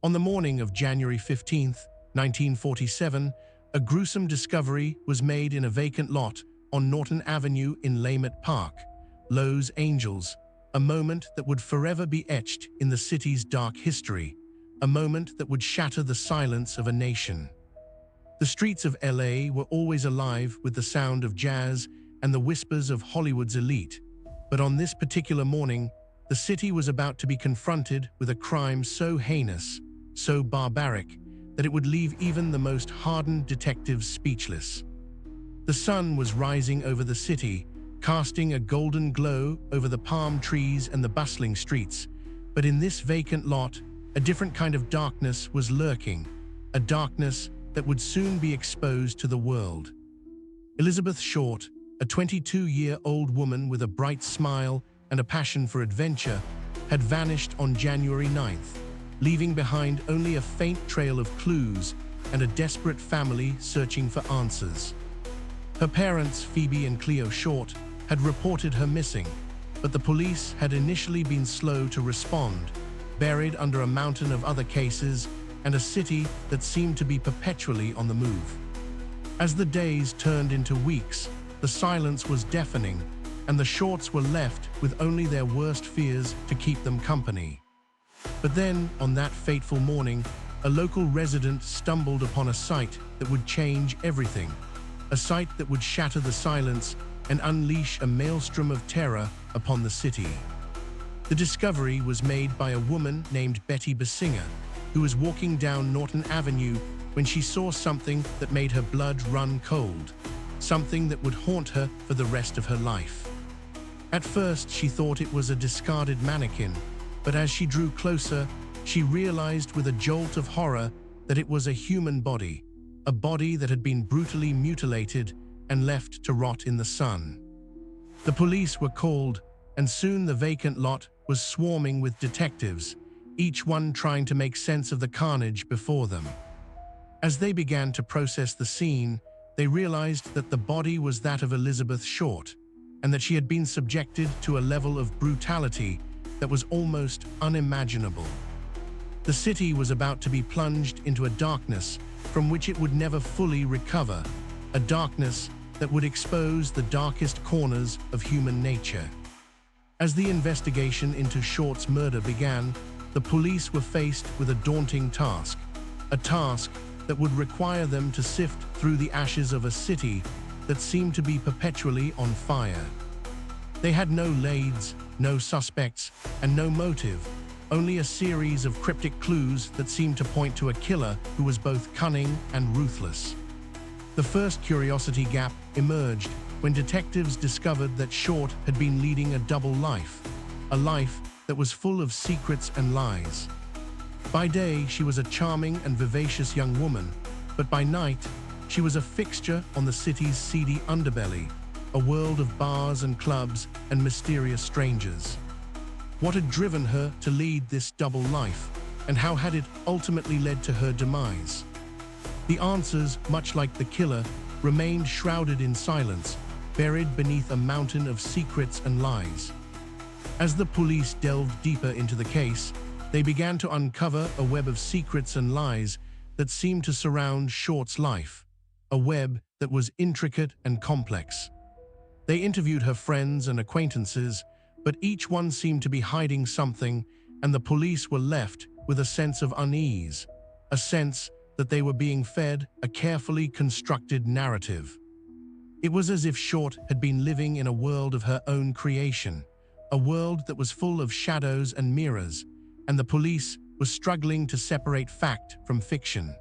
On the morning of January 15, 1947, a gruesome discovery was made in a vacant lot on Norton Avenue in Laymet Park, Los Angeles, a moment that would forever be etched in the city's dark history, a moment that would shatter the silence of a nation. The streets of LA were always alive with the sound of jazz and the whispers of Hollywood's elite, but on this particular morning, the city was about to be confronted with a crime so heinous, so barbaric, that it would leave even the most hardened detectives speechless. The sun was rising over the city, casting a golden glow over the palm trees and the bustling streets, but in this vacant lot, a different kind of darkness was lurking, a darkness that would soon be exposed to the world. Elizabeth Short, a 22-year-old woman with a bright smile and a passion for adventure, had vanished on January 9th, leaving behind only a faint trail of clues and a desperate family searching for answers. Her parents, Phoebe and Cleo Short, had reported her missing, but the police had initially been slow to respond, buried under a mountain of other cases and a city that seemed to be perpetually on the move. As the days turned into weeks, the silence was deafening, and the Shorts were left with only their worst fears to keep them company. But then, on that fateful morning, a local resident stumbled upon a sight that would change everything, a sight that would shatter the silence and unleash a maelstrom of terror upon the city. The discovery was made by a woman named Betty Basinger, who was walking down Norton Avenue when she saw something that made her blood run cold, something that would haunt her for the rest of her life. At first, she thought it was a discarded mannequin, but as she drew closer, she realized with a jolt of horror that it was a human body, a body that had been brutally mutilated and left to rot in the sun. The police were called, and soon the vacant lot was swarming with detectives, each one trying to make sense of the carnage before them. As they began to process the scene, they realized that the body was that of Elizabeth Short, and that she had been subjected to a level of brutality that was almost unimaginable. The city was about to be plunged into a darkness from which it would never fully recover, a darkness that would expose the darkest corners of human nature. As the investigation into Short's murder began, the police were faced with a daunting task, a task that would require them to sift through the ashes of a city that seemed to be perpetually on fire. They had no leads, no suspects, and no motive, only a series of cryptic clues that seemed to point to a killer who was both cunning and ruthless. The first curiosity gap emerged when detectives discovered that Short had been leading a double life, a life that was full of secrets and lies. By day, she was a charming and vivacious young woman, but by night, she was a fixture on the city's seedy underbelly, a world of bars and clubs and mysterious strangers. What had driven her to lead this double life, and how had it ultimately led to her demise? The answers, much like the killer, remained shrouded in silence, buried beneath a mountain of secrets and lies. As the police delved deeper into the case, they began to uncover a web of secrets and lies that seemed to surround Short's life, a web that was intricate and complex. They interviewed her friends and acquaintances, but each one seemed to be hiding something, and the police were left with a sense of unease, a sense that they were being fed a carefully constructed narrative. It was as if Short had been living in a world of her own creation, a world that was full of shadows and mirrors, and the police was struggling to separate fact from fiction.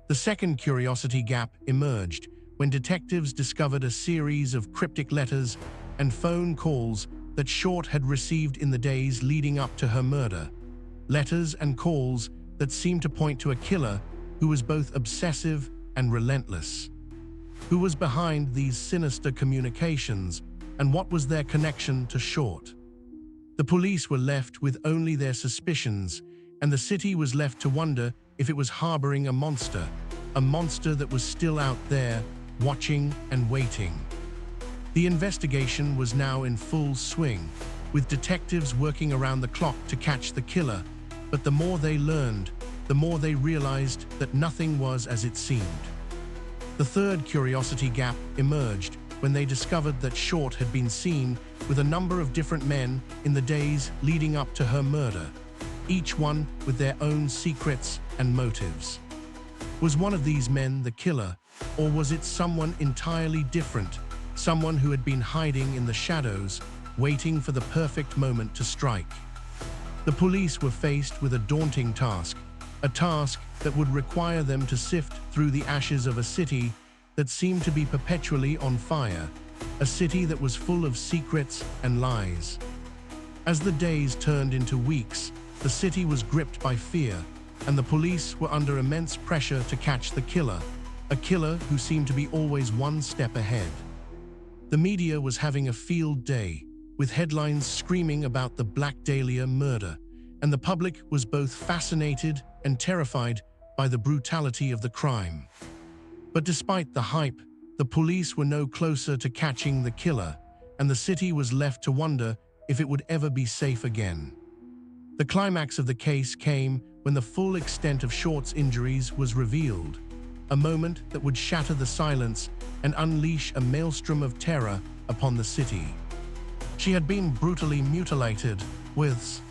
The second curiosity gap emerged when detectives discovered a series of cryptic letters and phone calls that Short had received in the days leading up to her murder. Letters and calls that seemed to point to a killer who was both obsessive and relentless. Who was behind these sinister communications, and what was their connection to Short? The police were left with only their suspicions, and the city was left to wonder if it was harboring a monster that was still out there, watching and waiting. The investigation was now in full swing, with detectives working around the clock to catch the killer, but the more they learned, the more they realized that nothing was as it seemed. The third curiosity gap emerged when they discovered that Short had been seen with a number of different men in the days leading up to her murder, each one with their own secrets and motives. Was one of these men the killer, or was it someone entirely different, someone who had been hiding in the shadows, waiting for the perfect moment to strike? The police were faced with a daunting task, a task that would require them to sift through the ashes of a city that seemed to be perpetually on fire, a city that was full of secrets and lies. As the days turned into weeks, the city was gripped by fear, and the police were under immense pressure to catch the killer, a killer who seemed to be always one step ahead. The media was having a field day, with headlines screaming about the Black Dahlia murder, and the public was both fascinated and terrified by the brutality of the crime. But despite the hype, the police were no closer to catching the killer, and the city was left to wonder if it would ever be safe again. The climax of the case came when the full extent of Short's injuries was revealed, a moment that would shatter the silence and unleash a maelstrom of terror upon the city. She had been brutally mutilated, with